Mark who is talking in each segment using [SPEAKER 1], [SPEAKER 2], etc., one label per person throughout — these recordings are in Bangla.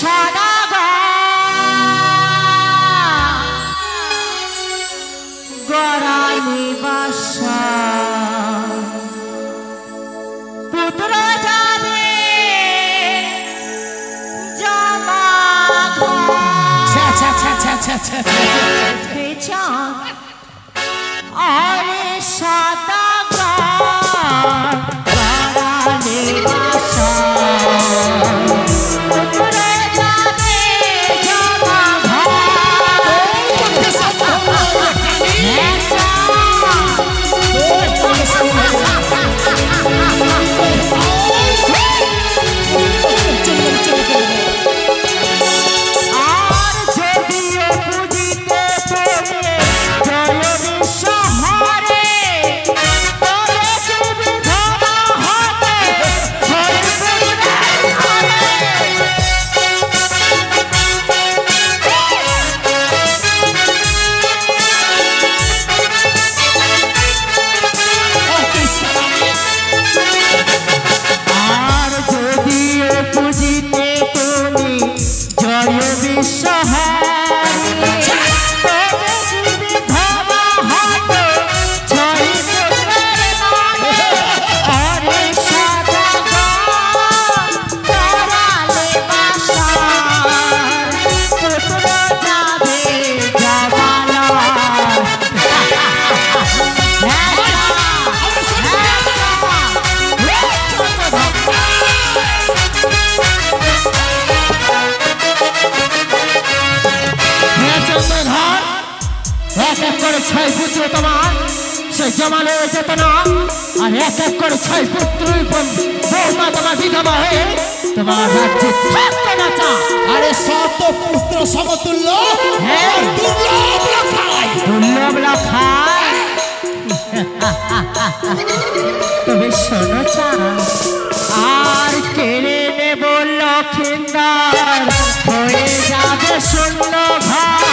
[SPEAKER 1] সাদা গড়ালি বাসা পুত্র যাবে জমা আরে সাদা গড়ালি বাসা পুত্র যাবে জমা ছয় পুত্র তোমার সে জমালে যেত না আর এক এক করে ছয় পুত্র বৌমা তোমার বিধবা হয়ে তোমার রাজ্যে থাকতে না চা
[SPEAKER 2] আরে শত পুত্র সমতুল্য
[SPEAKER 1] দুর্লভ খায় তবে শোনো চা আর কেড়ে নেব লক্ষিন্দার হয়ে যাবে শূন্য ঘর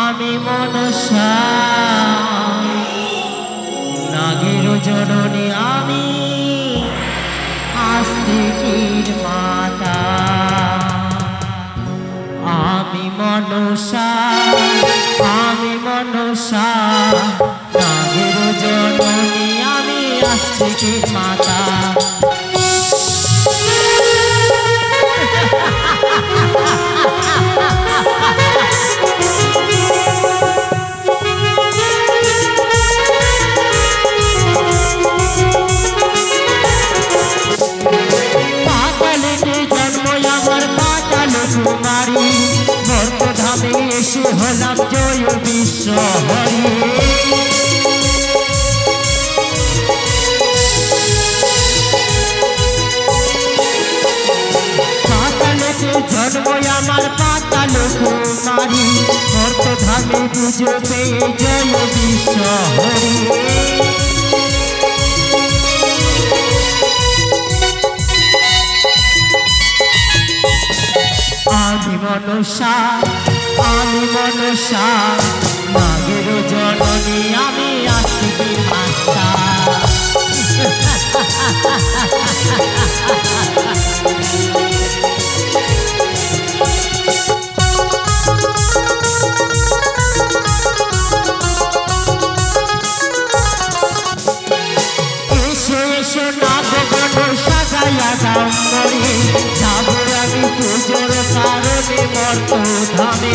[SPEAKER 1] আমি মনসা নাগের জননী আমি আস্তিকির মাতা আমি মনসা নাগের জননী আমি আস্তিকির মাতা এসে হলাম জয় বিশ্ব হরি পাতালেতে জন্ম আমার পাতাল কুমারী অর্থধামে পুজো পেয়ে জয় বিশ্ব হরি আমি মনসা নাগের জননী আমি আস্তিকির মাতা এসো নাগগণ সাজাইয়া দাও মরে যাবো আমি পুজোর কারণে মর্ত ধামে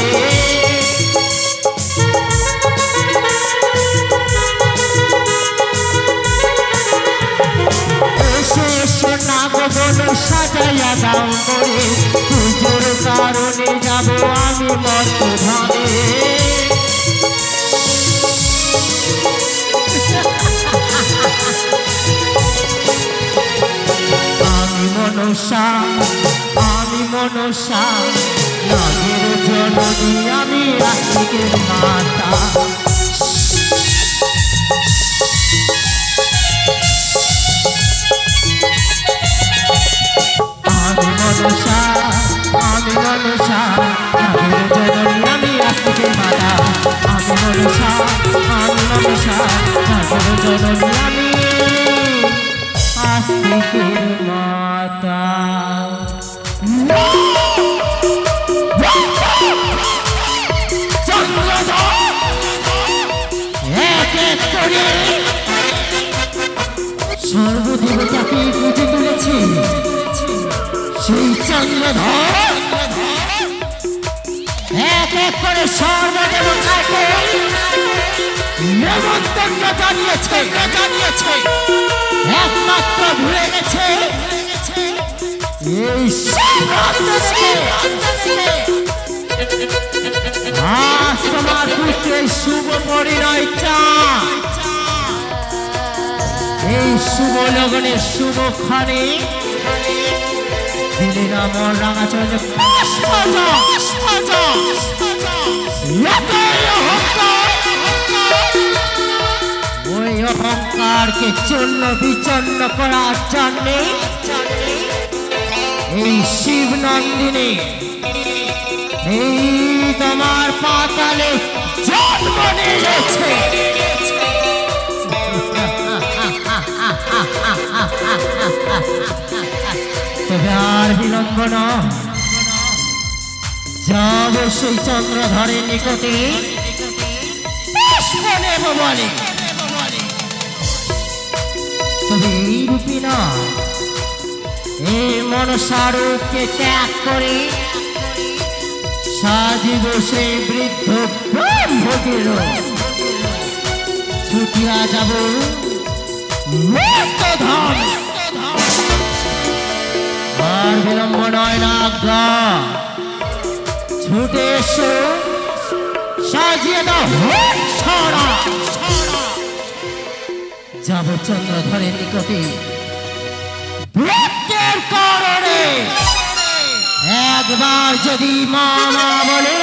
[SPEAKER 1] দাও করে পুজোর কারণে যাব আমি মত ধামে আমি মনসা নাগের জননী আমি আস্তিকের মাতা আমি মনসা নাগের জননী আমি আস্তিকের মাতা আমি মনসা নাগের জননী আমি আস্তিকের মাতা সর্বদেবতাকে পুজো তুলেছে সেই চন্দ্রধর এক এক করে সর্বদেবতাকে নেমন্তন্ন জানিয়েছে একমাত্র ভুলে গেছে এই আজ তোমার পুত্রের শুভ পরিণয় এই শুভ লগনের শুভক্ষণে দিলেন আমার রাঙা চলে ওই অহংকারকে চূর্ণ বিচন্ন করার জন্য এই শিব নন্দিনী এই তোমার পাতালে জন্ম নিয়েছে তবে আর বিলম্ব নয় যাব সেই চন্দ্রধরের নিকটে পুষ্প নেব বলে তবে এই রূপী নয় এই মনসারূপকে ত্যাগ করে সাজিব সেই বৃদ্ধ ব্রহ্মকের ছুটিয়া যাব মুক্তধাম আর বিলম্ব নয় না আজ্ঞা ছুটে এসো সাজিয়ে দাও ছড়া যাব চন্দ্রধরের নিকটে ব্রতের কারণে একবার যদি মামা বলে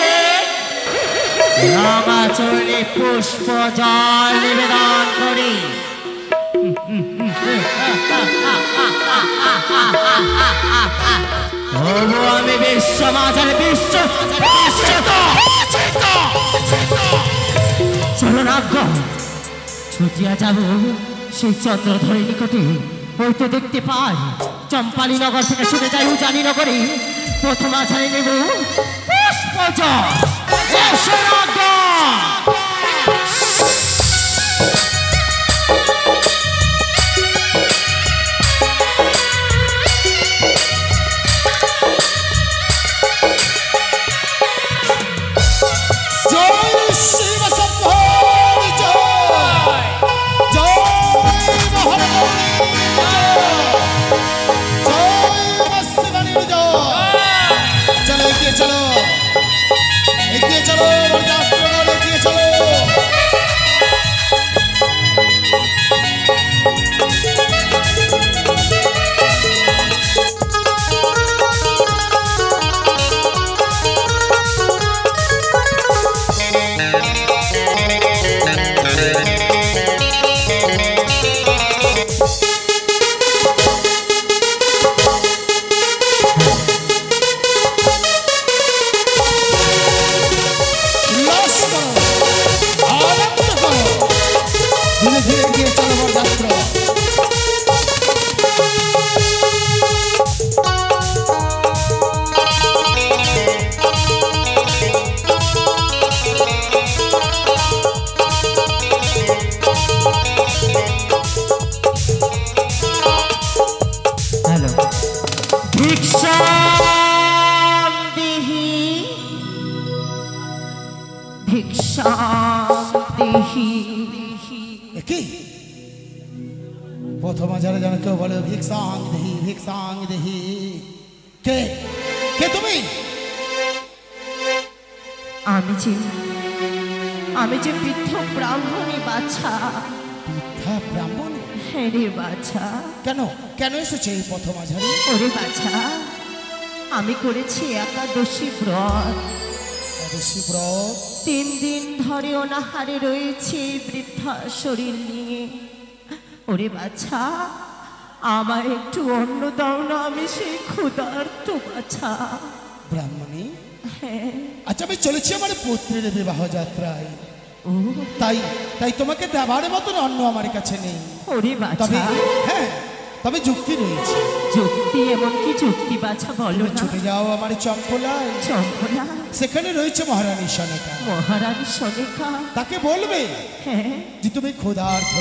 [SPEAKER 1] রাঙা চরণে পুষ্প জল নিবেদন করি আমি বিশ্ব মাঝারে বিশ্ব চলো না ছুটিয়া যাব সেই চন্দ্রধরের নিকটে ওই তো দেখতে পাই চম্পালী নগর থেকে শুনে যাই উজানি নগরে প্রথম আছাড়ে নেব পুষ্প জল
[SPEAKER 2] প্রথম যারা যেন কেউ বলে ভিক্ষাং দেহি কে কে তুমি?
[SPEAKER 1] আমি যে বৃদ্ধ ব্রাহ্মণী বাছা।
[SPEAKER 2] বৃদ্ধা ব্রাহ্মণ?
[SPEAKER 1] হ্যাঁ রে বাছা।
[SPEAKER 2] কেন কেন এসেছে এই পথ মাঝারে?
[SPEAKER 1] ওরে বাছা, আমি করেছি একাদশী ব্রত।
[SPEAKER 2] একাদশী ব্রত?
[SPEAKER 1] 3 দিন ধরে অনাহারে রয়েছে এই বৃদ্ধা শরীর নিয়ে। ওরে বাছা, আমার একটু অন্ন দাও না, আমি সেই ক্ষুধার্ত বাছা।
[SPEAKER 2] ব্রাহ্মণী?
[SPEAKER 1] হ্যাঁ।
[SPEAKER 2] আচ্ছা, আমি চলেছি আমার পুত্রের বিবাহ যাত্রায়,
[SPEAKER 1] ও
[SPEAKER 2] তাই তাই তোমাকে দেবার মতন অন্ন আমার কাছে নেই।
[SPEAKER 1] ওরে
[SPEAKER 2] তবে
[SPEAKER 1] বাছা,
[SPEAKER 2] হ্যাঁ, তবে যুক্তি রয়েছে।
[SPEAKER 1] যুক্তি? এমন কি যুক্তি বাছা, বলো না।
[SPEAKER 2] ছুটে যাও আমার চম্পলায়,
[SPEAKER 1] চম্পলা?
[SPEAKER 2] সেখানে রয়েছে মহারানী সনেকা।
[SPEAKER 1] মহারানী সনেকা?
[SPEAKER 2] তাকে বলবে
[SPEAKER 1] হ্যাঁ
[SPEAKER 2] যে তুমি ক্ষুধার্ত,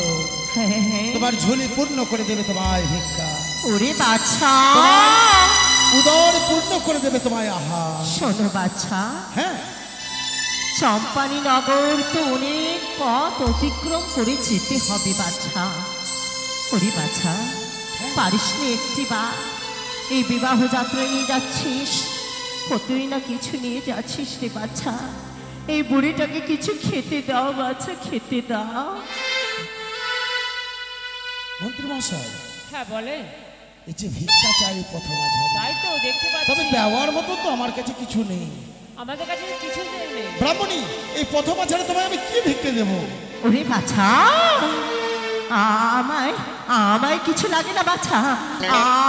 [SPEAKER 1] হ্যাঁ হ্যাঁ।
[SPEAKER 2] তোমার ঝুলি পূর্ণ করে দেবে তোমায় ভিক্ষা।
[SPEAKER 1] ওরে বাছা,
[SPEAKER 2] উদর পূর্ণ করে দেবে তোমায় আহার।
[SPEAKER 1] শোনো বাছা,
[SPEAKER 2] হ্যাঁ,
[SPEAKER 1] চম্পানী নগর তো অনেক পথ অতিক্রম করে যেতে হবে বাছা। ওরে বাছা, পারিস নি একটি বা এই বিবাহ যাত্রা নিয়ে যাচ্ছিস, কতই না কিছু নিয়ে যাচ্ছিস রে বাছা। এই বুড়িটাকে কিছু খেতে দাও বাছা, খেতে দাও।
[SPEAKER 2] মন্ত্রী মশাই।
[SPEAKER 3] হ্যাঁ বলেন।
[SPEAKER 2] এই যে ভিক্ষা চাই পথ মাঝারে,
[SPEAKER 3] তাই তো দেখতে
[SPEAKER 2] তবে
[SPEAKER 3] পাচ্ছি,
[SPEAKER 2] দেওয়ার মতো তো আমার কাছে কিছু নেই।
[SPEAKER 3] আমাদের কাছে কিছু নেই।
[SPEAKER 2] ব্রাহ্মণী, এই পথ মাঝারে তোমায় আমি কি ভিক্ষা দেবো?
[SPEAKER 1] ওরে বাছা, আমায় আমায় কিছু লাগে না বাছা,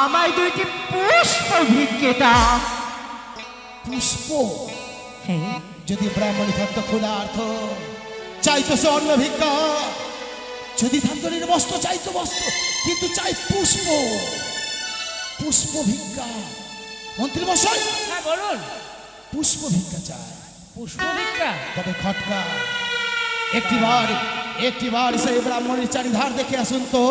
[SPEAKER 1] আমায় 2টি পুষ্প ভিক্ষে দাও।
[SPEAKER 2] পুষ্প?
[SPEAKER 1] হ্যাঁ।
[SPEAKER 2] যদি ব্রাহ্মণী থাকতো ক্ষুধার্ত, চাইতো সে অন্ন ভিক্ষা। যদি থাকতো বস্ত্র, চাইতো বস্ত্র, কিন্তু চাই পুষ্প। পুষ্প ভিক্ষা। মন্ত্রী মশাই।
[SPEAKER 3] হ্যাঁ বলুন।
[SPEAKER 2] পুষ্প ভিক্ষা চাই।
[SPEAKER 3] পুষ্প ভিক্ষা?
[SPEAKER 2] তবে খটকা, একটিবার সেই ব্রাহ্মণের চারিধার দেখে আসুন তো,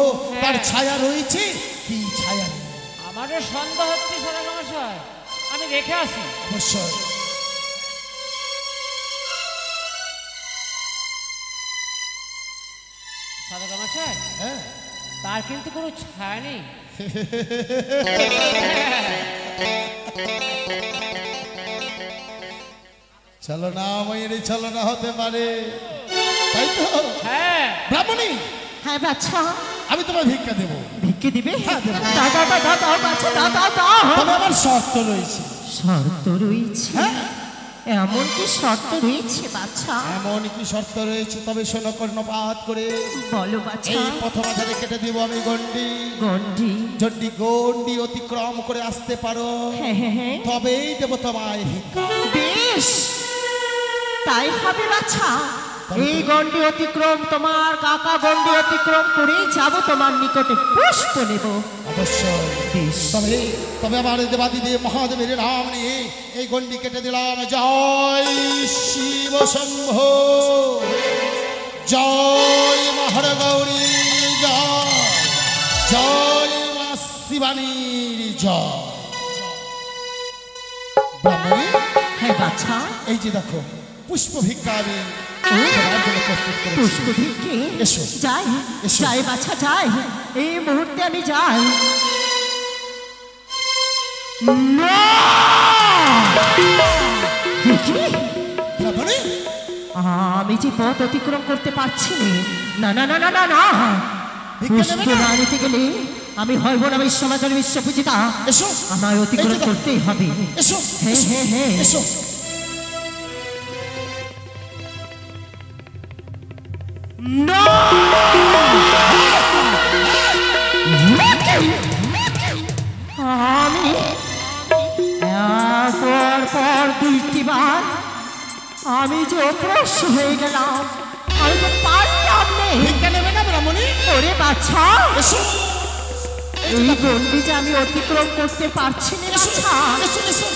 [SPEAKER 2] তার ছায়া রয়েছে কি ছায়া নেই।
[SPEAKER 3] আমারও সন্দেহ হচ্ছে সদাগর মশাই, আমি দেখে আসি।
[SPEAKER 2] অবশ্যই।
[SPEAKER 3] সদাগর মশাই,
[SPEAKER 2] হ্যাঁ,
[SPEAKER 3] তার কিন্তু কোনো ছায়া নেই।
[SPEAKER 2] চলো না মায়ের, চলো না হতে পারে, তাই তো?
[SPEAKER 3] হ্যাঁ।
[SPEAKER 2] ব্রাহ্মণী,
[SPEAKER 1] হ্যাঁ বাছা।
[SPEAKER 2] আমি তোমায় ভিক্ষা দেবো।
[SPEAKER 1] ভিক্ষে দিবে?
[SPEAKER 2] হ্যাঁ, দেবো।
[SPEAKER 1] দাও দাও দাও দাও দাও বাছা, দাও দাও দাও।
[SPEAKER 2] তবে আমার শর্ত রয়েছে।
[SPEAKER 1] শর্ত রয়েছে?
[SPEAKER 2] হ্যাঁ,
[SPEAKER 1] এমন কি শর্ত রয়েছে বাছা?
[SPEAKER 2] এমন কি শর্ত রয়েছে? তবে শোনো কর্ণপাত করে।
[SPEAKER 1] বলো বাছা।
[SPEAKER 2] এই পথ মাঝারে কেটে দিব আমি গন্ডি।
[SPEAKER 1] গন্ডি?
[SPEAKER 2] যদি গন্ডি অতিক্রম করে আসতে পারো,
[SPEAKER 1] হ্যাঁ হ্যাঁ হ্যাঁ,
[SPEAKER 2] তবেই দেব তোমায় ভিক্ষা।
[SPEAKER 1] বেশ, তাই হবে বাছা। এই গন্ডি অতিক্রম, তোমার কাকা গন্ডি অতিক্রম করে যাব তোমার নিকটে, পুষ্প নেব।
[SPEAKER 2] অবশ্যই।
[SPEAKER 1] বেশ।
[SPEAKER 2] তবে তবে আমার দেবাদিদেব মহাদেবের নাম নিয়ে এই গন্ডি কেটে দিলাম। জয় শিব শম্ভো, জয় মহারগৌরী, জয় জয় মা শিবানীর জয়। ব্রাহ্মণী,
[SPEAKER 1] হ্যাঁ বাছা।
[SPEAKER 2] এই যে দেখো পুষ্প ভিক্ষা আমি
[SPEAKER 1] ও,
[SPEAKER 2] তোমার জন্য প্রস্তুত করেছি।
[SPEAKER 1] পুষ্প ভিক্ষে?
[SPEAKER 2] এসো।
[SPEAKER 1] যাই
[SPEAKER 2] এসো।
[SPEAKER 1] যাই বাছা, যাই, এই মুহূর্তে আমি যাই। না! দেখি,
[SPEAKER 2] ব্রাহ্মণী,
[SPEAKER 1] আমি যে পথ অতিক্রম করতে পারছি না। না না না না না,
[SPEAKER 2] ভিক্ষা
[SPEAKER 1] পুষ্প
[SPEAKER 2] নেবে না?
[SPEAKER 1] না নিতে গেলে আমি হইব না বিশ্বমাতার বিশ্বপূজিতা।
[SPEAKER 2] এসো।
[SPEAKER 1] আমায় অতিক্রম
[SPEAKER 2] এই যে
[SPEAKER 1] করতেই হবে।
[SPEAKER 2] এসো।
[SPEAKER 1] হ্যাঁ হ্যাঁ হ্যাঁ।
[SPEAKER 2] এসো।
[SPEAKER 1] না! আমি একের পর 2টি বার আমি যে অগ্রস হয়ে গেলাম, আমি তো পারলাম নেই।
[SPEAKER 2] ভিক্ষা নেবে না ব্রাহ্মণী?
[SPEAKER 1] ওরে বাছা,
[SPEAKER 2] এসো।
[SPEAKER 1] এই গন্ডি যে আমি অতিক্রম করতে পারছি না বাছা।
[SPEAKER 2] এসো এসো।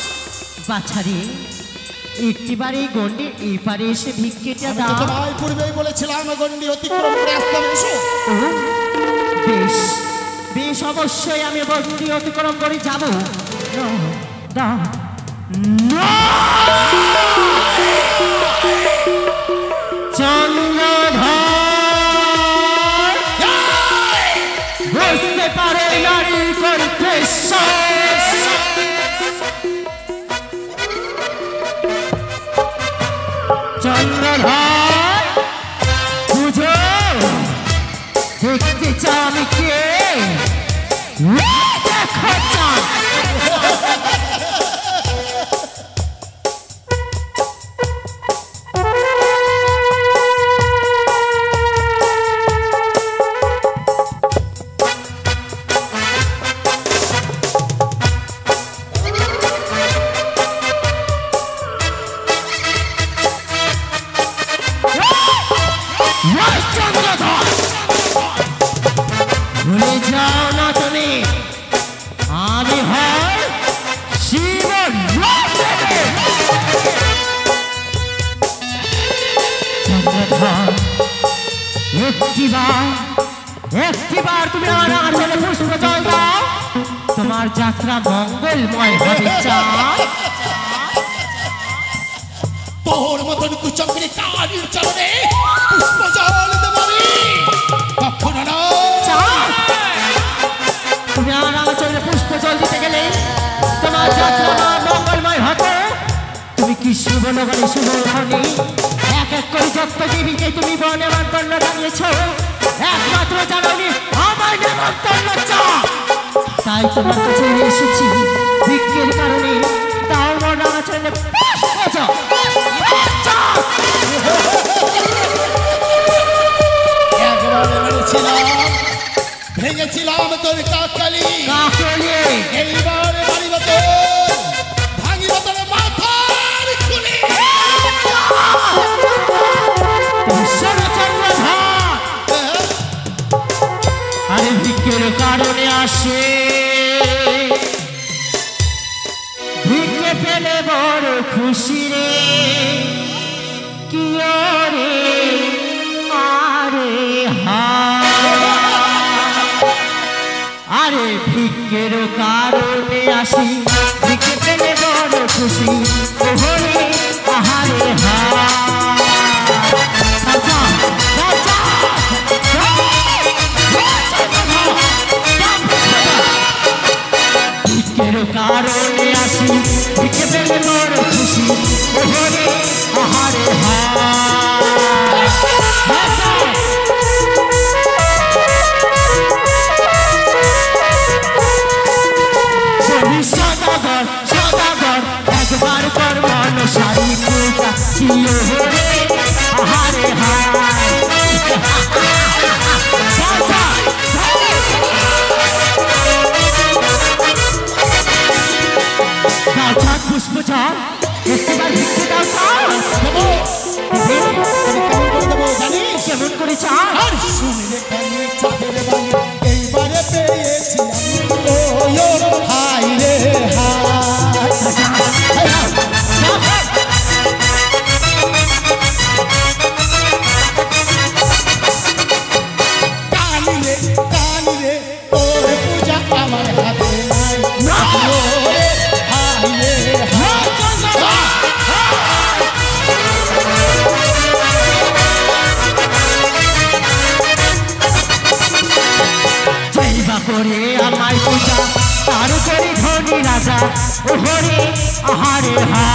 [SPEAKER 1] বাছারে, একটিবার এই গন্ডির এই পারে এসে ভিক্ষেটা
[SPEAKER 2] আমি তো
[SPEAKER 1] দাও।
[SPEAKER 2] তোমায় পূর্বেই বলেছিলাম গন্ডি অতিক্রম করে আসতে হবে। এসো।
[SPEAKER 1] ও, বেশ বেশ, অবশ্যই আমি গন্ডি অতিক্রম করে যাব। দাও না! চন্দ্রধর বুঝতে পারে নারী করতে চন্দ্রধর বুঝো দেখতে চাও আমি কে দেখো চাও ভুলে যাও না তুমি আমি হয় শিব একটিবার তুমি আমার আঁচলে পুষ্প জল দাও তোমার যাত্রা মঙ্গলময় হবে চাও
[SPEAKER 2] তোর মতন কুচক্রি কালীর চরণে পুষ্প জল দেবানি কখনো না
[SPEAKER 1] তুমি আমার আঁচলে পুষ্প জল দিতে গেলে তোমার যাত্রা মঙ্গলময় হবে তুমি কি শুভ নগরে শুভ হনি এক এক করে যত দেবীকে তুমি বনে নেমন্তন্ন জানিয়েছ একমাত্র জানানি আমার নেমন্তন্ন চাও তাই তোমার কাছে এসেছি ভিক্ষের কারণে তাও মন আঁচলে পুষ্প জল
[SPEAKER 2] একবারে মেরেছিলাম ভেঙেছিলাম তোর কাকলি এইবারে বাড়ি মতো ভাঙিব তোর মাথার খুলি
[SPEAKER 1] আরে ভিক্ষের কারণে আসে ভিক্ষে পেলে বড় খুশি রে কি রে আরে আরে ভিক্ষের কারণে আসি ভিক্ষে পেলে বড় খুশি ওহরে আহারে হা ভিক্ষের কারণে আসি ভিক্ষে পেলে বড় খুশি ওহরে আহারে হা সদাগর সদাগর একবার কর মন সারি পূজা কি ওহরে আহারে হায় পুষ্প চাও একবার ভিক্ষে দাও চাও
[SPEAKER 2] জানিস
[SPEAKER 1] কেমন করে চাও
[SPEAKER 2] আর শুনলে কানে চাঁদের বাণী এইবারে পেয়েছি আমি ও হাই রে কানিরে কানিরে তোর পূজা আমার হাতে নাই হাই রে
[SPEAKER 1] করে আমায় পূজা তার করে ধনী রাজা ওহরে আহারে হা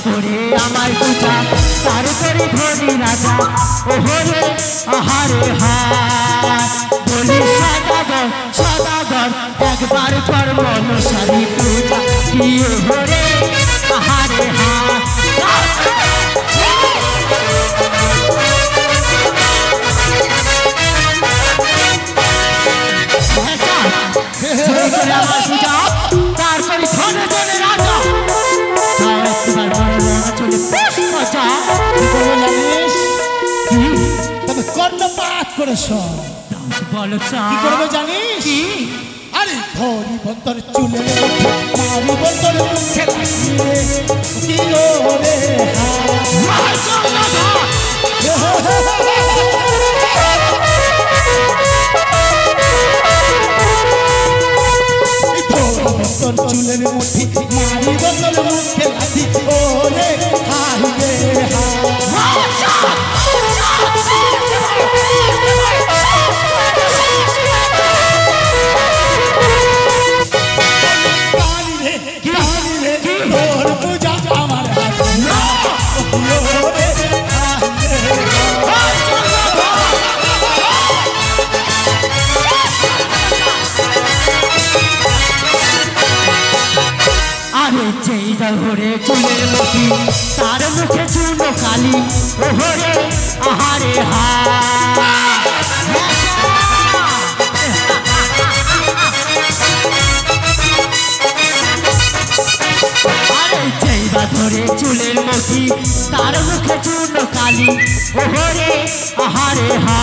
[SPEAKER 1] করে আমায় পূজা তার করে ধনী রাজা ওহরে আহারে হা বলি সদাগর সদাগর একবার কর মনসারি পূজা কি ওহরে আহারে হা তারপরে ধনে ধনে রাজা একবার চলে পচা
[SPEAKER 2] জানিস তবে কর্ণপাত করে সব
[SPEAKER 1] বলো
[SPEAKER 2] কি করবে জানিস আরে ধরি বন্তর চুলে মারি বন্তর মুখে লাগিয়ে দিলো রে বন্তর চুলের মুঠি মারি বন্তর মুখে লাগি ওরে হাই রে হাই
[SPEAKER 1] আরে যেই ধরে চুলের মুঠি তার মুখে চূর্ণ কালি ওহরে আহারে হা আরে যেই ধরে চুলের মুঠি তার মুখে চূর্ণ কালি ওহরে আহারে হা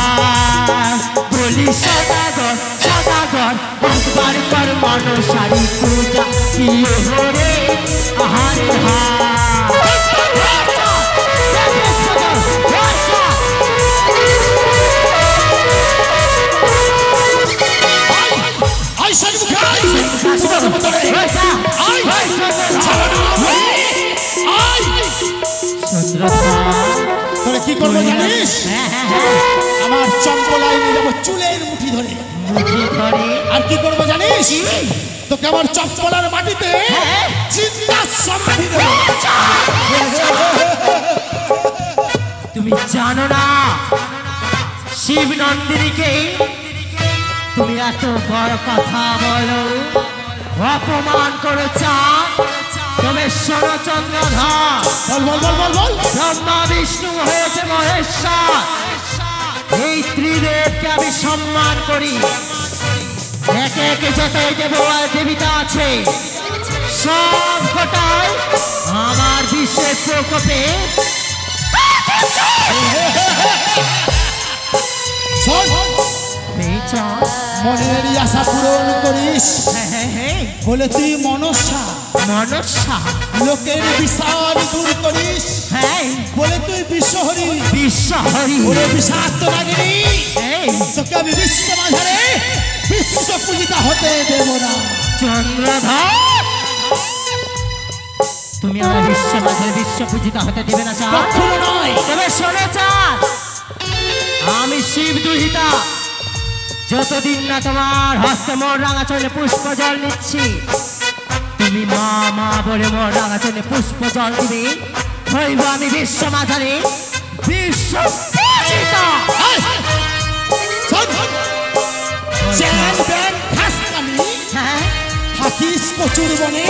[SPEAKER 1] বলি সদাগর সদাগর একবার কর মনসারি পূজা কি ওহরে আহারে হা
[SPEAKER 2] তোরা কি করবো জানিস? আমার চম্পলাই নিয়ে যাবো চুলের মুঠি ধরে। আর কি করবো জানিস? তোকে আমার চম্পলার মাটিতে চিন্তা সমাধি দেবো।
[SPEAKER 1] তুমি জানো না শিব নন্দিনীকে তুমি এত বড় কথা বলো, অপমান করেছ। তবে শোনো চন্দ্রধর,
[SPEAKER 2] বল বল বল বল বল।
[SPEAKER 1] ব্রহ্মা বিষ্ণু হয়েছে মহেশ্বর, এই ত্রিদেবকে আমি সম্মান করি। একে একে যত দেবতা আছে সব কটাই আমার বিশ্বের প্রকোপে
[SPEAKER 2] মনের আশা পূরণ করিস বলে তুই মনসা
[SPEAKER 1] মনসা
[SPEAKER 2] লোকের বিষাদ দূর করিস বলে তুই বিশ্বহরি
[SPEAKER 1] বিশ্বহরি
[SPEAKER 2] বলে বিষাক্ত লাগেনি। তোকে আমি বিশ্ব মাঝারে বিশ্ব পূজিতা হতে দেব না।
[SPEAKER 1] চন্দ্রধর, তুমি আমার বিশ্ব মাঝারে বিশ্ব পূজিতা হতে দেবে না স্যার?
[SPEAKER 2] কখনো নয়।
[SPEAKER 1] তবে শোনো স্যার, আমি শিব দুহিতা, যতদিন না তোমার হস্তে মোর রাঙা চলে পুষ্প জল নিচ্ছি, তুমি মা মা বলে মোর রাঙা চলে পুষ্প জল দিবে, হইব আমি বিশ্ব মাঝারে বিশ্ব পূজিতা।
[SPEAKER 2] থাকিস প্রচুর বনে,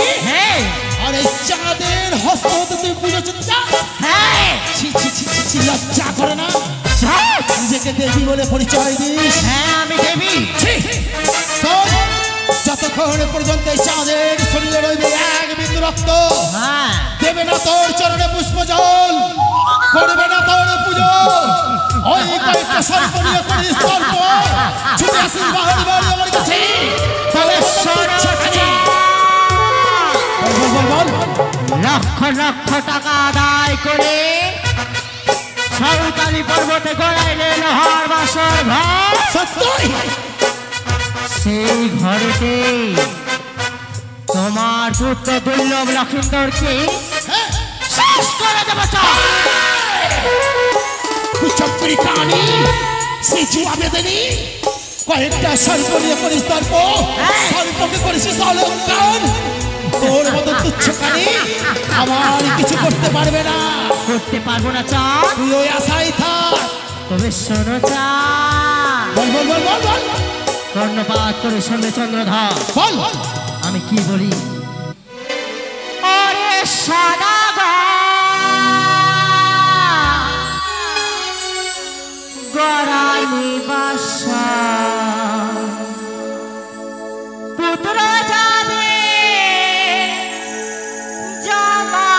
[SPEAKER 2] আর এই চাঁদের হস্ত হতে তুই পুজো চিন্তা লজ্জা করে না? নিজেকে দেবী বলে পরিচয় দিস?
[SPEAKER 1] আমি দেবী।
[SPEAKER 2] যতক্ষণ পর্যন্ত এই চাঁদের শরীরে রইবে এক বিন্দু রক্ত, দেবে না তোর চরণে পুষ্প জল, করবে না তোর পুজো। ওই কয়েকটা সর্প নিয়ে করিস সর্প, ছুটে আসিস বাহারি বাড়ি আমার কাছে।
[SPEAKER 1] লক্ষ লক্ষ টাকা আদায় করে সরকারি পর্বতে গড়াইলে লোহার বাসর ঘর,
[SPEAKER 2] সত্যই
[SPEAKER 1] সেই ঘরেতে তোমার পুত্র দুর্লভ লক্ষিন্দরকে শেষ করে দেব।
[SPEAKER 2] চক্রি কানি সে জুয়া বেঁধেনি, কয়েকটা সর্প নিয়ে করিস সর্প, সর্পকে করিস অলঙ্কার। তোর মতো তুচ্ছ কানি আমার কিছু করতে পারবে না।
[SPEAKER 1] করতে পারবো না চা,
[SPEAKER 2] তুই ওই আশাই থাক।
[SPEAKER 1] তবে শোনো চা,
[SPEAKER 2] বল বল বল বল বল।
[SPEAKER 1] কর্ণপাত করে শুনবে চন্দ্রধর,
[SPEAKER 2] বল
[SPEAKER 1] আমি কি বলি। আরে গড়াইনি বাসা পুত্র যাবে জমা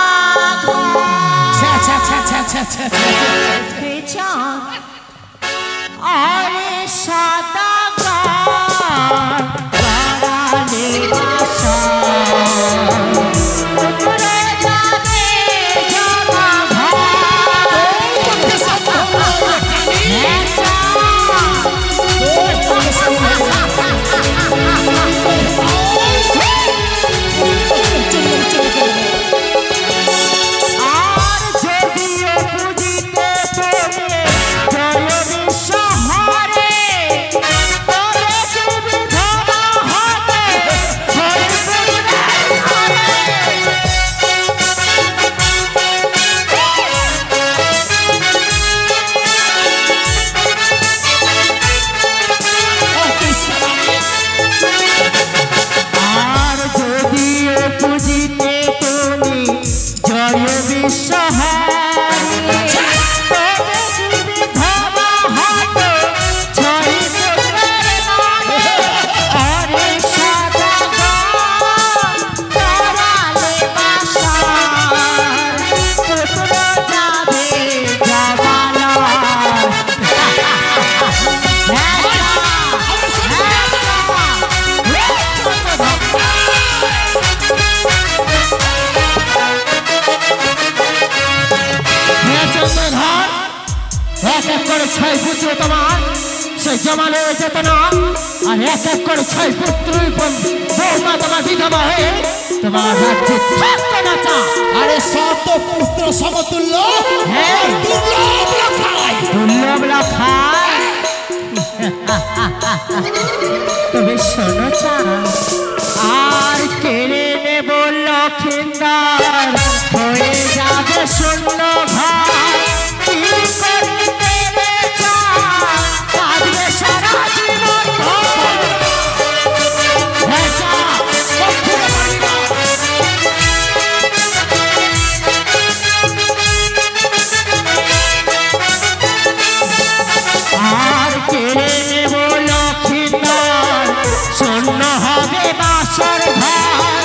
[SPEAKER 1] আরে সাদা গড়াইনি বাসা পুত্র যাবে জমা আর যদিও পুঁজি করে 6 পুত্র তোমার সে জমানো যেত না, আর এক এক করে 6 পুত্রই বৌমা তোমার বিধবা হয়ে তোমার রাজ্যে থাকতে না চা।
[SPEAKER 2] আরে শত পুত্র সমতুল্য
[SPEAKER 1] হ্যাঁ
[SPEAKER 2] দুর্লভ রাখায়
[SPEAKER 1] দুর্লভ রাখায়। তবে শোনো চা, আর কেড়ে নেব লক্ষিন্দার হয়ে যাবে শূন্য ঘর। কি করিতে রে চা, কাঁদবে সারা জীবন ভর। হ্যাঁ চা,
[SPEAKER 2] কখনো পারি না।
[SPEAKER 1] আর কেড়ে নেব লক্ষিন্দার শূন্য হবে বাসর ঘর।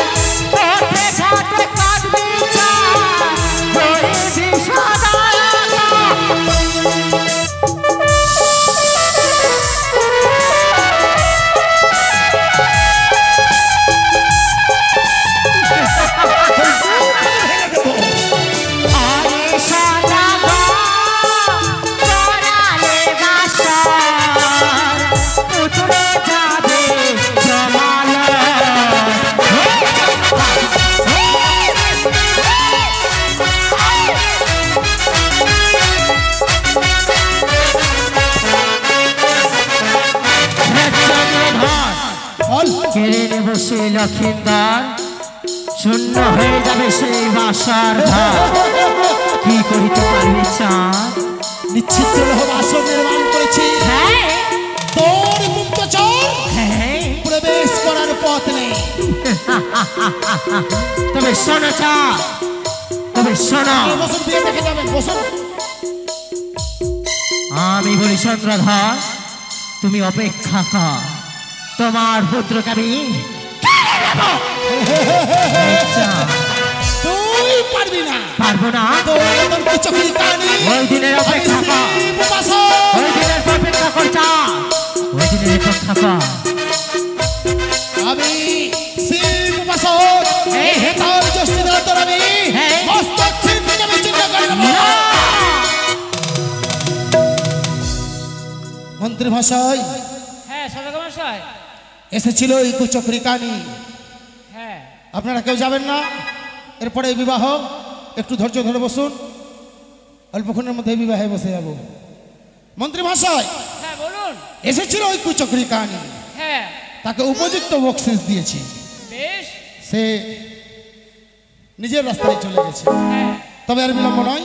[SPEAKER 1] পথে ঘাটে কাঁদবি চা, রয়ে বিষাদায়ক। আরে সদাগর করালে বাসর, পুত্র যাবে
[SPEAKER 2] বল
[SPEAKER 1] কেড়ে নেব সেই লক্ষিন্দার, শূন্য হয়ে যাবে সেই বাসার ঘর। কি করিতে পারবি চাঁদ?
[SPEAKER 2] নিশ্চিত বাসন নির্মাণ করেছি
[SPEAKER 1] হ্যাঁ
[SPEAKER 2] তোর গুপ্তচর
[SPEAKER 1] হ্যাঁ,
[SPEAKER 2] প্রবেশ করার পথ নেই।
[SPEAKER 1] তবে শোনো চাঁদ, তবে শোনো,
[SPEAKER 2] বসুন দিয়ে দেখে যাবেন বসুন।
[SPEAKER 1] আমি বলি চন্দ্রধর, তুমি অপেক্ষা কর, তোমার পুত্রকে আমি কেড়ে নেব। এই চাঁদ,
[SPEAKER 2] তুই পারবি না।
[SPEAKER 1] পারবো না।
[SPEAKER 2] তোর মতন কুচক্রী কাহিনী
[SPEAKER 1] ওই দিনের অপেক্ষা কর,
[SPEAKER 2] শিব উপাসক।
[SPEAKER 1] ওই দিনের অপেক্ষা কর চাঁদ, ওই দিনের অপেক্ষা কর।
[SPEAKER 2] আমি শিব উপাসক
[SPEAKER 1] হ্যাঁ।
[SPEAKER 2] হেতাল জ্যোষ্ঠীদের তোর আমি
[SPEAKER 1] হ্যাঁ।
[SPEAKER 2] মস্তক ছিন্ন আমি চিহ্ন করে নেব।
[SPEAKER 1] না!
[SPEAKER 2] মন্ত্রী ভাষায়
[SPEAKER 3] হ্যাঁ সদাগর মশাই।
[SPEAKER 2] এসেছিল এই কুচক্রী কাহিনী।
[SPEAKER 3] হ্যাঁ
[SPEAKER 2] আপনারা কেউ যাবেন না। এরপরে এই বিবাহ, একটু ধৈর্য ধরে বসুন, অল্পক্ষণের মধ্যে এই বিবাহে বসে যাব। মন্ত্রী ভাষায়
[SPEAKER 3] হ্যাঁ বলুন।
[SPEAKER 2] এসেছিল ওই কুচক্রী কাহিনী,
[SPEAKER 3] হ্যাঁ
[SPEAKER 2] তাকে উপযুক্ত বকশিস দিয়েছি,
[SPEAKER 3] বেশ।
[SPEAKER 2] সে নিজের রাস্তায় চলে গেছে।
[SPEAKER 3] হ্যাঁ
[SPEAKER 2] তবে আর বিলম্ব নয়,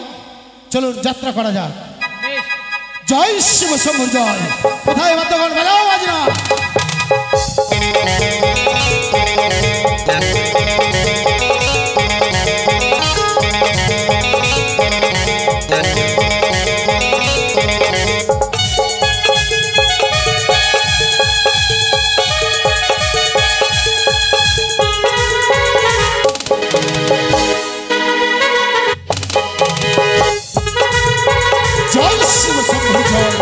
[SPEAKER 2] চলুন যাত্রা করা যাক।
[SPEAKER 3] বেশ।
[SPEAKER 2] জয় শিব শম্ভুর জয়। কোথায় বাদ্যগণ বাজাও বাজনা। জয় শিব শম্ভুর জয়।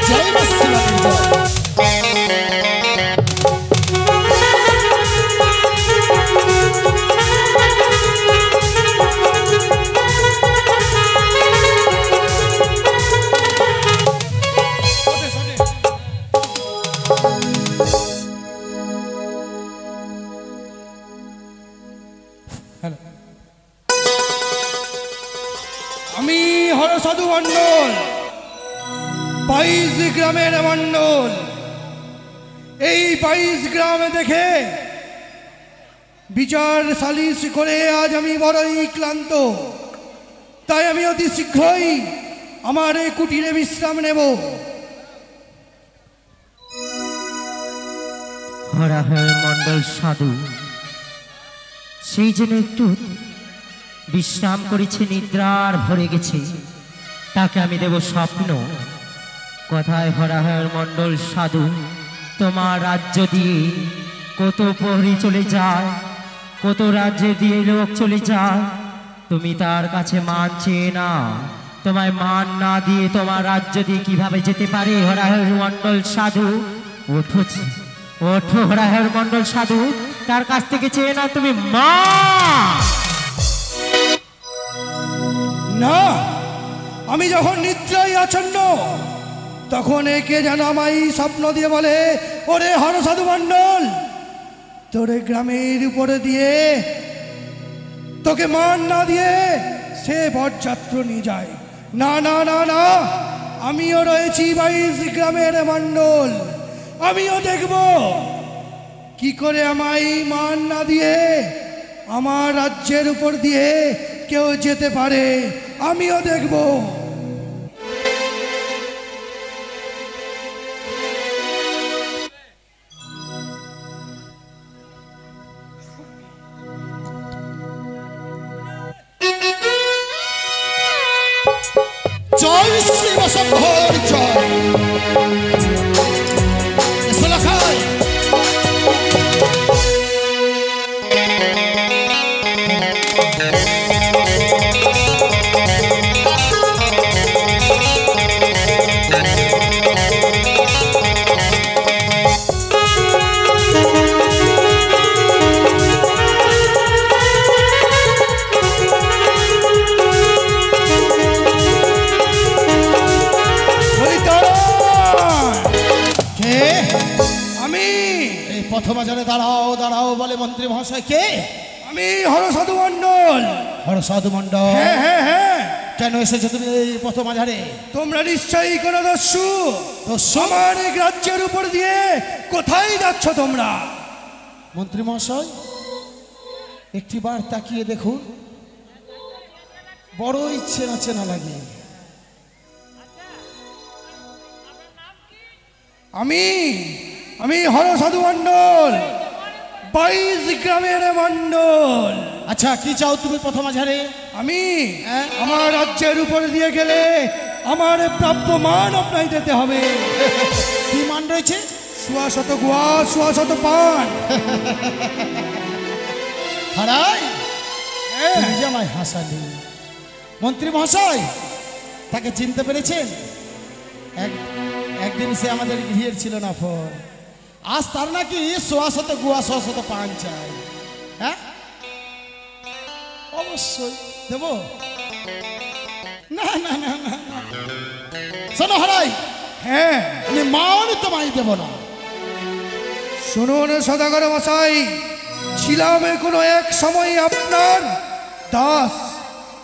[SPEAKER 2] জয় মা শিবানীর জয়।
[SPEAKER 4] আমি হরসাধু মণ্ডল, 22 গ্রামের মণ্ডল। এই 22 গ্রামে দেখে বিচার সালিশ করে আজ আমি বড়ই ক্লান্ত। তাই আমি অতি শীঘ্রই আমার এই কুটিরে বিশ্রাম নেব।
[SPEAKER 1] হরাহর মণ্ডল সাধু সেই জন্য একটু বিশ্রাম করেছে, নিদ্রার ভরে গেছে, তাকে আমি দেব স্বপ্ন। কথায় হরাহর মণ্ডল সাধু, তোমার রাজ্য দিয়ে কত প্রহরী চলে যায়, কত রাজ্যে দিয়ে লোক চলে যায়, তুমি তার কাছে মান চেয়ে না। তোমায় মান না দিয়ে তোমার রাজ্য দিয়ে কিভাবে যেতে পারে? হরাহর মণ্ডল সাধু ওঠো, ওঠো হরাহর মণ্ডল সাধু, তার কাছ থেকে চেয়ে না তুমি মা।
[SPEAKER 4] না, আমি যখন নিদ্রায় আচ্ছন্ন, তখন একে যেন আমায় স্বপ্ন দিয়ে বলে, ওরে হরসাধু মণ্ডল, তোরে গ্রামের উপরে দিয়ে তোকে মান না দিয়ে সে বরযাত্র নিয়ে যায়। না না না না, আমিও রয়েছি 22 গ্রামের মণ্ডল, আমিও দেখব কি করে আমায় মান না দিয়ে আমার রাজ্যের উপর দিয়ে কেউ যেতে পারে, আমিও দেখব।
[SPEAKER 2] জয় শিব শম্ভর জয়। এসো লেখায় পথবাজারে দাঁড়াও দাঁড়াও বলে মন্ত্রী মহাশয়। কে?
[SPEAKER 4] আমি হরসাধু মণ্ডল।
[SPEAKER 2] হরসাধু মণ্ডল?
[SPEAKER 4] হ্যাঁ হ্যাঁ হ্যাঁ।
[SPEAKER 2] কেন এসেছো তুমি এই পথবাজারে?
[SPEAKER 4] তোমরা নিশ্চয়ই কোনো দস্যু। আমার এক রাজ্যের উপর দিয়ে কোথায় যাচ্ছ তোমরা?
[SPEAKER 2] মন্ত্রী মহাশয় একটি বার তাকিয়ে দেখুন, বড় ইচ্ছে না চেনা লাগে।
[SPEAKER 4] আমি হরসাধু মণ্ডল, 22 গ্রামের মণ্ডল।
[SPEAKER 2] আচ্ছা কি চাও তুমি পথবাজারে?
[SPEAKER 4] আমি আমার রাজ্যের উপর দিয়ে গেলে আমার প্রাপ্য মান আপনাই দিতে হবে।
[SPEAKER 2] কি মান রয়েছে?
[SPEAKER 4] 100 গুয়া, 100 পান।
[SPEAKER 2] হারাই আমায় হাসালি। মন্ত্রী মহাশয় তাকে চিনতে পেরেছেন? একদিন সে আমাদের গৃহের ছিল না ফোন, আজ তার নাকি 100 গুয়া 100 পান চাই। হ্যাঁ অবশ্যই দেব। না না না না শোনো হারাই,
[SPEAKER 4] হ্যাঁ
[SPEAKER 2] আমি মান তোমায় দেব না।
[SPEAKER 4] শুনুন সদাগর মশাই, ছিলাম কোনো এক সময় আপনার দাস,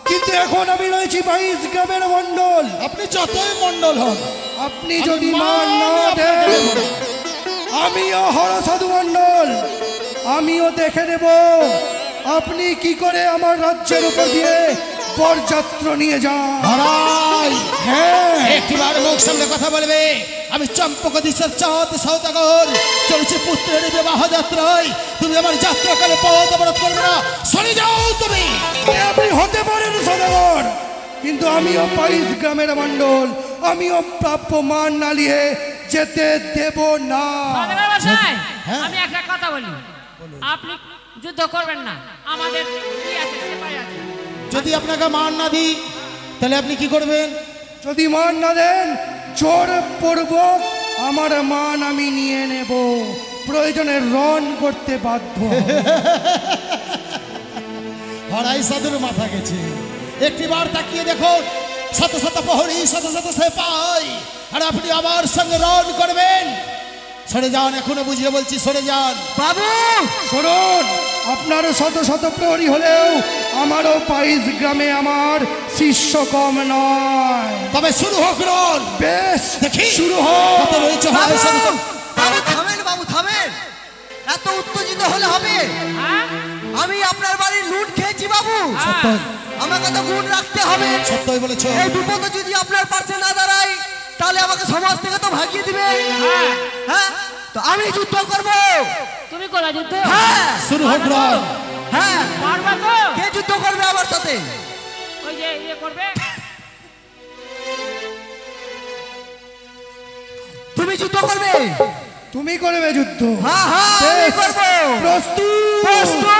[SPEAKER 4] কিন্তু এখন আমি রয়েছি 22 গ্রামের মণ্ডল।
[SPEAKER 2] আপনি যতই মণ্ডল হন,
[SPEAKER 4] আপনি যদি মান না দেন, আমিও হরসাধু মণ্ডল, আমিও দেখে নেব আপনি কি করে আমার রাজ্যের উপর দিয়ে বরযাত্র নিয়ে যান।
[SPEAKER 2] হারাই
[SPEAKER 4] হ্যাঁ
[SPEAKER 2] একটিবার মুখ সামনে কথা বলবে। আমি চম্পকদীশের চাঁদ সওদাগর চলেছি পুত্রের বিবাহ যাত্রায়। তুমি আমার যাত্রাকালে পথ অবরোধ করবে না, সরে যাও তুমি।
[SPEAKER 4] আপনি হতে পারেন সদাগর, কিন্তু আমিও 22 গ্রামের মণ্ডল, আমিও প্রাপ্য মান না নিয়ে যেতে দেব না।
[SPEAKER 2] হ্যাঁ।
[SPEAKER 3] আমি একটা কথা বলি, আপনি যুদ্ধ করবেন না, আমাদের কি আছে, সেপাই আছে।
[SPEAKER 2] যদি আপনাকে মান না দিই তাহলে আপনি কি করবেন?
[SPEAKER 4] যদি মান না দেন, জোর পূর্বক আমার মান আমি নিয়ে নেব, প্রয়োজনে রণ করতে বাধ্য।
[SPEAKER 2] হরাই সাধুর মাথা গেছে। একটিবার তাকিয়ে দেখুন, শত শত প্রহরী, শত শত সেপাই, আর আপনি আমার সঙ্গে রণ করবেন। সরে যান, এখনো বুঝিয়ে বলছি, সরে যান।
[SPEAKER 4] বাবু শুনুন, আপনার শত শত প্রহরী হলেও আমারও 22 গ্রামে আমার শিষ্য কম নয়।
[SPEAKER 2] তবে শুরু হোক রণ।
[SPEAKER 4] বেশ
[SPEAKER 2] দেখি
[SPEAKER 4] শুরু হোক।
[SPEAKER 2] কত রয়েছে হরাই সাধু।
[SPEAKER 5] বাবু থামেন, বাবু থামেন, এত উত্তেজিত হলে হবে?
[SPEAKER 3] হ্যাঁ?
[SPEAKER 5] আমি আপনার বাড়ির লুট খেয়েছি বাবু,
[SPEAKER 2] সত্যই
[SPEAKER 5] আমাকে তো গুণ রাখতে হবে।
[SPEAKER 2] সত্যই বলেছ।
[SPEAKER 5] এই বিপদে যদি আপনার পাশে না দাঁড়াই, তাহলে আমাকে সমাজ থেকে তো ভাগিয়ে দিবে।
[SPEAKER 3] হ্যাঁ।
[SPEAKER 5] হ্যাঁ, তো আমি যুদ্ধ করব।
[SPEAKER 3] তুমি কোলা যুদ্ধ?
[SPEAKER 5] হ্যাঁ
[SPEAKER 2] শুরু হোক রণ।
[SPEAKER 5] হ্যাঁ,
[SPEAKER 3] পারবা তো?
[SPEAKER 5] কে যুদ্ধ করবে আমার সাথে?
[SPEAKER 3] ওই যে ইয়ে করবে।
[SPEAKER 5] তুমি যুদ্ধ করবে?
[SPEAKER 4] তুমি করবে যুদ্ধ?
[SPEAKER 5] হ্যাঁ হ্যাঁ আমি
[SPEAKER 4] বেশ,
[SPEAKER 5] করব।
[SPEAKER 4] প্রস্তুত।
[SPEAKER 5] প্রস্তুত।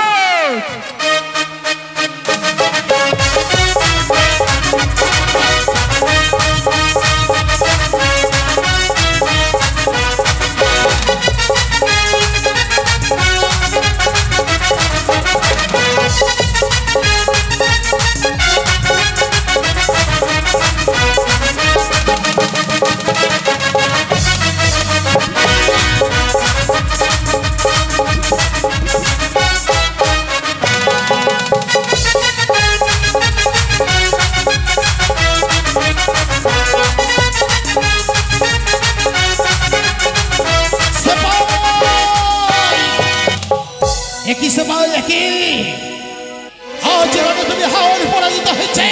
[SPEAKER 2] আমি পরাজিত হয়েছে।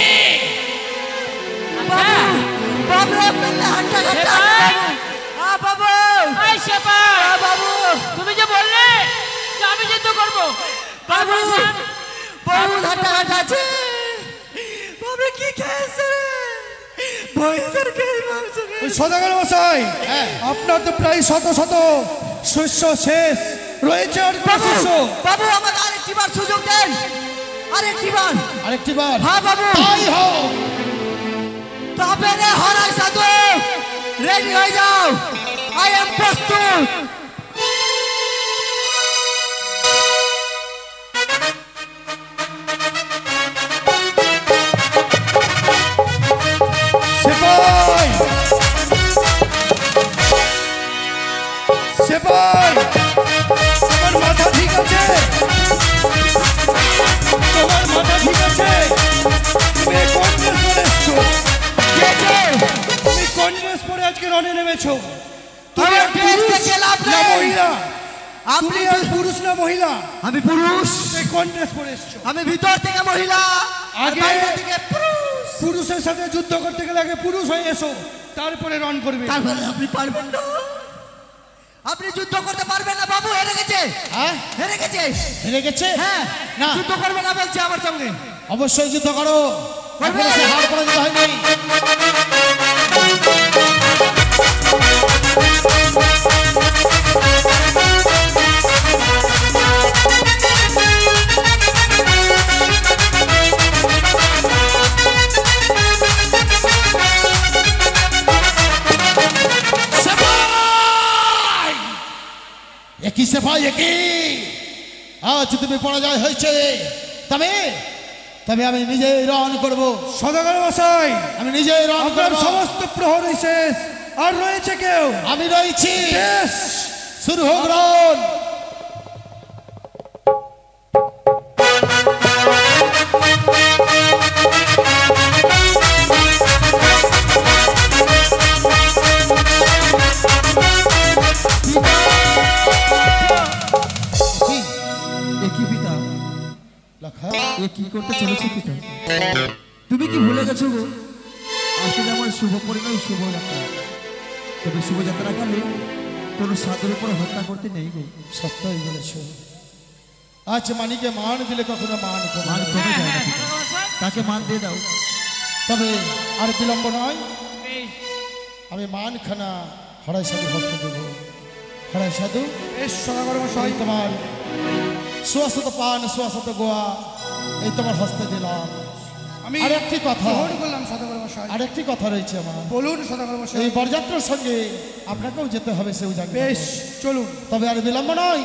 [SPEAKER 5] বাবু আপনার হাতটা ঘাটা বাবু
[SPEAKER 3] এই শেফার,
[SPEAKER 5] বাবু
[SPEAKER 3] তুমি যে বললে যে আমি যুদ্ধ করব,
[SPEAKER 5] বাবু বাবু হাতটা ঘাটা আছে বাবু কি খেয়েছে ভয়ঙ্কর খেয়ে মাংস
[SPEAKER 4] ওই সদাগর মশাই আপনার তো প্রায় শত শত শস্য শেষ রয়েছে আর কি শস্য।
[SPEAKER 5] বাবু আমাকে আরেকটি বার সুযোগ দেন,
[SPEAKER 2] আরেকটি বার।
[SPEAKER 5] হ্যাঁ বাবু
[SPEAKER 2] তাই হোক।
[SPEAKER 5] তবে রে হরাই সাধু রেডি হয়ে যাও, আই এম প্রস্তুত।
[SPEAKER 4] সেপাই সেপাই তোমার মাথা ঠিক আছে? তোমার মাথা ঠিক আছে? তুমি কোন ড্রেস পরে এসছো? তুমি কোন ড্রেস পরে আজকে রনে নেমেছো? তুমি
[SPEAKER 5] আমার
[SPEAKER 4] এক
[SPEAKER 5] ড্রেস
[SPEAKER 4] পুরুষ
[SPEAKER 5] দেখে লাভ
[SPEAKER 4] না
[SPEAKER 5] নেই।
[SPEAKER 4] মহিলা?
[SPEAKER 5] আপনি
[SPEAKER 4] তুমি এক পুরুষ না মহিলা?
[SPEAKER 5] আমি পুরুষ,
[SPEAKER 4] তুমি কোন ড্রেস পরে এসছো?
[SPEAKER 5] আমি ভিতর থেকে মহিলা আর
[SPEAKER 4] আগে
[SPEAKER 5] বাইরে থেকে পুরুষ।
[SPEAKER 4] পুরুষের সাথে যুদ্ধ করতে গেলে আগে পুরুষ হয়ে এসো, তারপরে রন করবে।
[SPEAKER 5] তারপরে আপনি পারবেন না, আপনি যুদ্ধ করতে পারবেন না বাবু, হেরে গেছে।
[SPEAKER 2] হ্যাঁ,
[SPEAKER 5] হেরে গেছে,
[SPEAKER 2] হেরে গেছে।
[SPEAKER 5] হ্যাঁ
[SPEAKER 2] না,
[SPEAKER 5] যুদ্ধ করবে না বলছে আমার সঙ্গে।
[SPEAKER 2] অবশ্যই যুদ্ধ করো। এখনো সে হার পরাজিত হয়নি। একই সেফাই একই। আজ তুমি পরাজয় হয়েছে, তবে তবে আমি নিজেই রন করব।
[SPEAKER 4] সদাগর মশাই
[SPEAKER 2] আমি নিজেই রন
[SPEAKER 4] আপনার
[SPEAKER 2] করব।
[SPEAKER 4] সমস্ত প্রহরী শেষ, আর রয়েছে কেউ?
[SPEAKER 2] আমি রয়েছি।
[SPEAKER 4] বেশ,
[SPEAKER 2] শুরু হোক রন।
[SPEAKER 5] একই পিতা,
[SPEAKER 2] লেখা
[SPEAKER 5] এ কি করতে চলেছে পিতা? তুমি কি ভুলে গেছো গো? আসলে আমার শুভ পরিণয় শুভযাত্রা, তবে শুভযাত্রা কালে কোনো সাধুর উপর হত্যা করতে নেই গো।
[SPEAKER 2] সত্যই বলেছ। আজ মানিকে মান দিলে কখনো মান কমে
[SPEAKER 5] মান
[SPEAKER 2] না।
[SPEAKER 5] কমে যায় না পিতা, তাকে মান দিয়ে দাও।
[SPEAKER 2] তবে আর বিলম্ব নয়,
[SPEAKER 3] বেশ,
[SPEAKER 2] আমি মানখানা হরাই সাধু হস্ত দেব। হরাই সাধু,
[SPEAKER 4] বেশ সদাগর মশাই,
[SPEAKER 2] এই তোমার সুয়াশত পান সুয়াশত গোয়া এই তোমার হস্তে দিলাম।
[SPEAKER 4] আমি
[SPEAKER 2] আরেকটি কথা,
[SPEAKER 4] গ্রহণ করলাম সদাগর মশাই।
[SPEAKER 2] আরেকটি কথা রয়েছে আমার।
[SPEAKER 4] বলুন সদাগর মশাই।
[SPEAKER 2] এই বরযাত্রার সঙ্গে আপনাকেও যেতে হবে, সেও জানি।
[SPEAKER 4] বেশ চলুন।
[SPEAKER 2] তবে আর বিলম্ব নয়,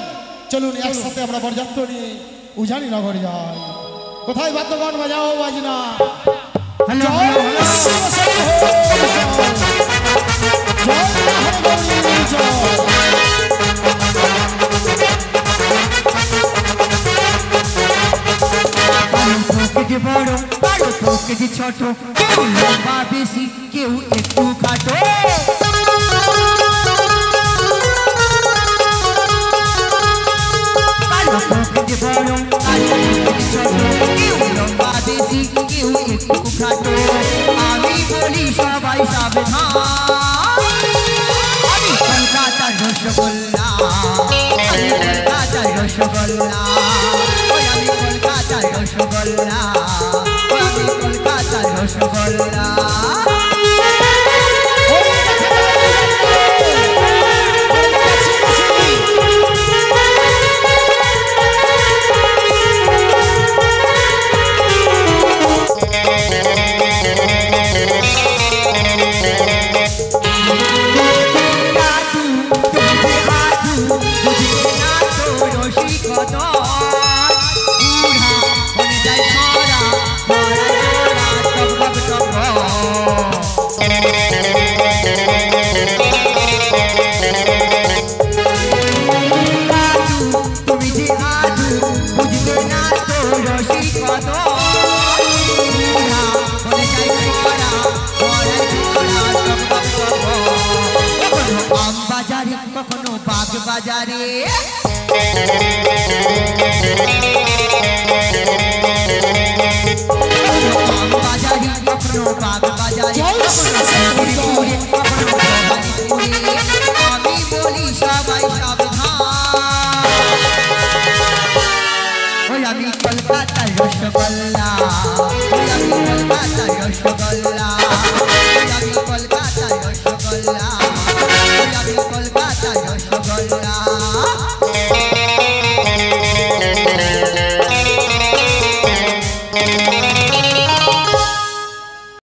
[SPEAKER 2] চলুন একসাথে আমরা বরযাত্রা নিয়ে উজানি নগরে যাই। কোথায় বাদ্যগান বাজাও বাজনা।
[SPEAKER 5] হ্যালো
[SPEAKER 2] জয় শিব শম্ভো, জয় হরগৌরী জয়।
[SPEAKER 1] কেজি বড় কারো তো কেজি ছোট, কেউ লম্বা বেশি কেউ একটু খাটো। কারো তো কেজি বড় কারো তো কেজি ছোট, কেউ লম্বা বেশি কেউ একটু খাটো। আমি বলি সবাই সাবধান, আমি কলকাতার রসগোল্লা, আমি কলকাতার রসগোল্লা, ওই আমি কলকাতার রসগোল্লা, ওই আমি কলকাতার রসগোল্লা। কখনো বাগ বাজারে কল্যাণ